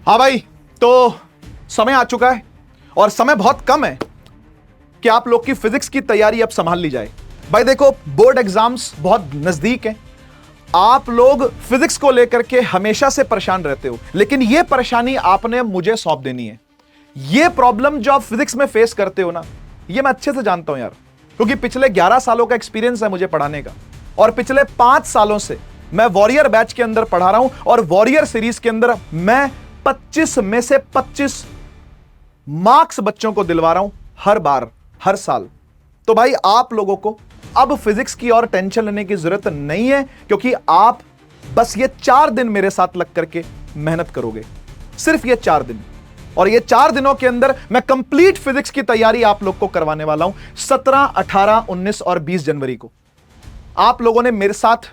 हाँ भाई, तो समय आ चुका है और समय बहुत कम है कि आप लोग की फिजिक्स की तैयारी अब संभाल ली जाए। भाई देखो, बोर्ड एग्जाम्स बहुत नजदीक हैं। आप लोग फिजिक्स को लेकर के हमेशा से परेशान रहते हो, लेकिन यह परेशानी आपने मुझे सौंप देनी है। यह प्रॉब्लम जो आप फिजिक्स में फेस करते हो ना, यह मैं अच्छे से जानता हूं यार, क्योंकि पिछले 11 सालों का एक्सपीरियंस है मुझे पढ़ाने का, और पिछले 5 सालों से मैं वॉरियर बैच के अंदर पढ़ा रहा हूं, और वॉरियर सीरीज के अंदर मैं 25 में से 25 मार्क्स बच्चों को दिलवा रहा हूं हर बार, हर साल। तो भाई आप लोगों को अब फिजिक्स की और टेंशन लेने की जरूरत नहीं है, क्योंकि आप बस ये 4 दिन मेरे साथ लग करके मेहनत करोगे, सिर्फ ये 4 दिन। और ये 4 दिनों के अंदर मैं कंप्लीट फिजिक्स की तैयारी आप लोग को करवाने वाला हूं। 17, 18, 19 और 20 जनवरी को आप लोगों ने मेरे साथ,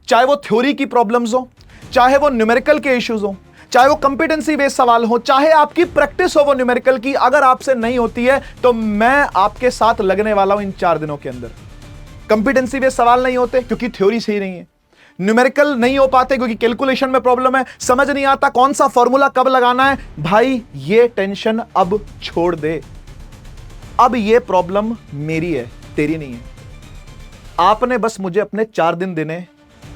चाहे वो थ्योरी की प्रॉब्लम्स हो, चाहे वो न्यूमेरिकल के इश्यूज हो, चाहे वो कंपिटेंसी बेस्ड सवाल हो, चाहे आपकी प्रैक्टिस हो वो न्यूमेरिकल की, अगर आपसे नहीं होती है तो मैं आपके साथ लगने वाला हूं इन 4 दिनों के अंदर। कंपिटेंसी बेस्ड सवाल नहीं होते क्योंकि थ्योरी सही नहीं है, न्यूमेरिकल नहीं हो पाते क्योंकि कैलकुलेशन में प्रॉब्लम है, समझ नहीं आता कौन सा फॉर्मूला कब लगाना है। भाई ये टेंशन अब छोड़ दे, अब ये प्रॉब्लम मेरी है, तेरी नहीं है। आपने बस मुझे अपने 4 दिन देने,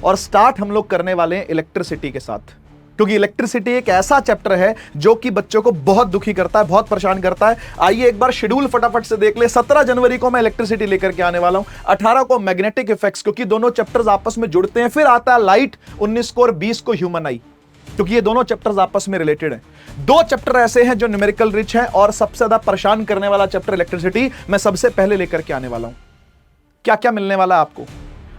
और स्टार्ट हम लोग करने वाले हैं इलेक्ट्रिसिटी के साथ, क्योंकि इलेक्ट्रिसिटी एक ऐसा चैप्टर है जो कि बच्चों को बहुत दुखी करता है, बहुत परेशान करता है। आइए एक बार शेड्यूल फटाफट से देख ले। 17 जनवरी को मैं इलेक्ट्रिसिटी लेकर के आने वाला हूं, 18 को मैग्नेटिक इफेक्ट्स, क्योंकि दोनों चैप्टर्स आपस में जुड़ते हैं। फिर आता है लाइट 19 को, और 20 को ह्यूमन आई, क्योंकि ये दोनों चैप्टर्स आपस में रिलेटेड हैं। 2 चैप्टर ऐसे हैं जो न्यूमेरिकल रिच हैं, और सबसे ज्यादा परेशान करने वाला चैप्टर इलेक्ट्रिसिटी मैं सबसे पहले लेकर के आने वाला हूं। क्या क्या मिलने वाला है आपको?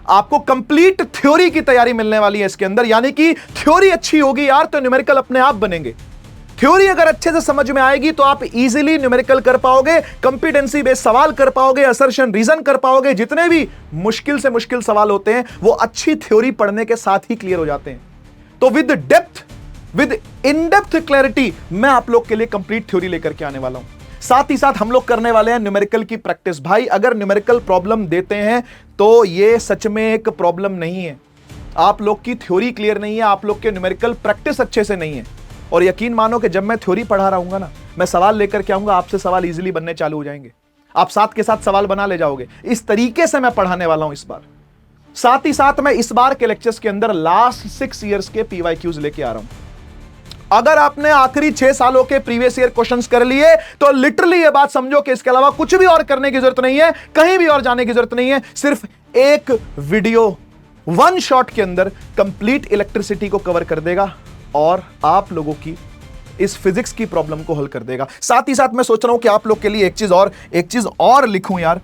आपको कंप्लीट थ्योरी की तैयारी मिलने वाली है इसके अंदर, यानी कि थ्योरी अच्छी होगी यार तो न्यूमेरिकल अपने आप बनेंगे। थ्योरी अगर अच्छे से समझ में आएगी तो आप इजीली न्यूमेरिकल कर पाओगे, कंपिटेंसी बेस्ड सवाल कर पाओगे, असर्शन रीजन कर पाओगे। जितने भी मुश्किल से मुश्किल सवाल होते हैं वो अच्छी थ्योरी पढ़ने के साथ ही क्लियर हो जाते हैं। तो with depth, with in depth clarity मैं आप लोग के लिए कंप्लीट थ्योरी लेकर के आने वाला हूं। साथ ही साथ हम लोग करने वाले हैं न्यूमेरिकल की प्रैक्टिस। भाई अगर न्यूमेरिकल प्रॉब्लम देते हैं तो ये सच में एक प्रॉब्लम नहीं है, आप लोग की थ्योरी क्लियर नहीं है, आप लोग के न्यूमेरिकल प्रैक्टिस अच्छे से नहीं है। और यकीन मानो कि जब मैं थ्योरी पढ़ा रहा हूंगा ना, मैं सवाल लेकर के आऊंगा, आपसे सवाल इजीली बनने चालू हो जाएंगे, आप साथ के साथ सवाल बना ले जाओगे। इस तरीके से मैं पढ़ाने वाला हूं इस बार। साथ ही साथ मैं इस बार के लेक्चर्स के अंदर लास्ट 6 ईयर्स के PYQs लेके आ रहा हूं। अगर आपने आखिरी 6 सालों के प्रीवियस ईयर क्वेश्चंस कर लिए तो लिटरली ये बात समझो कि इसके अलावा कुछ भी और करने की जरूरत नहीं है, कहीं भी और जाने की जरूरत नहीं है। सिर्फ एक वीडियो 1 शॉट के अंदर कंप्लीट इलेक्ट्रिसिटी को कवर कर देगा और आप लोगों की इस फिजिक्स की प्रॉब्लम को हल कर देगा। साथ ही साथ मैं सोच रहा हूं कि आप लोग के लिए एक चीज और लिखूं यार,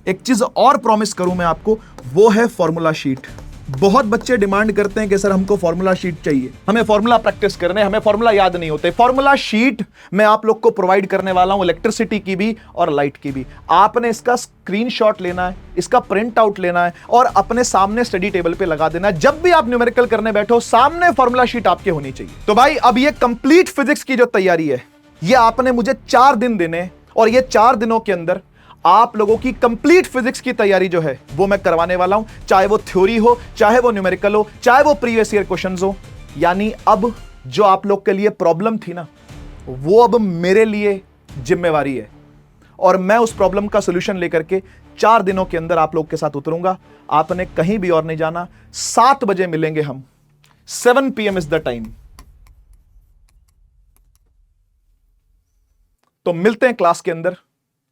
एक चीज और प्रॉमिस करूं मैं आपको, वो है फॉर्मूला शीट। बहुत बच्चे डिमांड करते हैं कि सर हमको फॉर्मूला शीट चाहिए, हमें फॉर्मूला प्रैक्टिस करने, हमें फॉर्मूला याद नहीं होते। फॉर्मूला शीट मैं आप लोग को प्रोवाइड करने वाला हूं, इलेक्ट्रिसिटी की भी और लाइट की भी। आपने इसका स्क्रीनशॉट लेना है, इसका प्रिंट आउट लेना है और अपने सामने स्टडी टेबल पे लगा देना है। जब भी आप न्यूमेरिकल करने बैठो सामने फॉर्मूला शीट आपके होनी चाहिए। तो भाई अब ये कंप्लीट फिजिक्स की जो तैयारी है, ये आपने मुझे 4 दिन देने, और ये 4 दिनों के अंदर आप लोगों की कंप्लीट फिजिक्स की तैयारी जो है वो मैं करवाने वाला हूं, चाहे वो थ्योरी हो, चाहे वो न्यूमेरिकल हो, चाहे वो प्रीवियस ईयर क्वेश्चंस हो। यानी अब जो आप लोग के लिए प्रॉब्लम थी ना, वो अब मेरे लिए जिम्मेवारी है, और मैं उस प्रॉब्लम का सोल्यूशन लेकर के 4 दिनों के अंदर आप लोग के साथ उतरूंगा। आपने कहीं भी और नहीं जाना। 7 बजे मिलेंगे हम, 7 PM इज द टाइम। तो मिलते हैं क्लास के अंदर।